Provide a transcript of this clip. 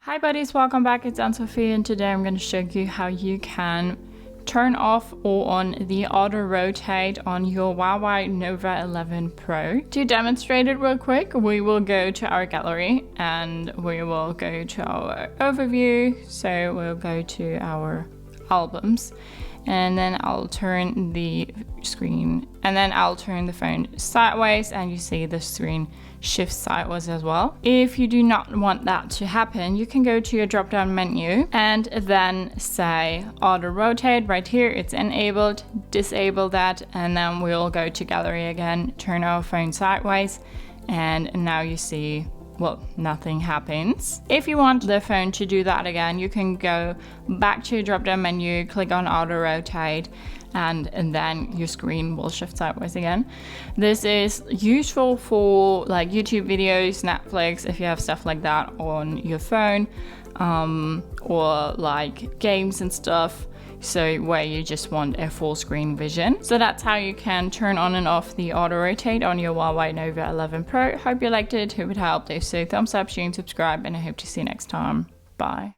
Hi buddies, welcome back. It's Anne-Sophie and today I'm going to show you how you can turn off or on the auto rotate on your Huawei Nova 11 Pro. To demonstrate it real quick, we will go to our gallery and we will go to our overview. So we'll go to our albums and then I'll turn the screen and then I'll turn the phone sideways and you see the screen shift sideways as well. If you do not want that to happen, you can go to your drop down menu and then say auto rotate right here. It's enabled, disable that, and then we'll go to gallery again, turn our phone sideways, and now you see, well, nothing happens. If you want the phone to do that again, you can go back to your drop down menu, click on auto rotate, and then your screen will shift sideways again. This is useful for like YouTube videos, Netflix, if you have stuff like that on your phone, or like games and stuff. So where you just want a full screen vision. So that's how you can turn on and off the auto rotate on your Huawei Nova 11 Pro. Hope you liked it, hope it helped. If so, thumbs up, share and subscribe, and I hope to see you next time. Bye.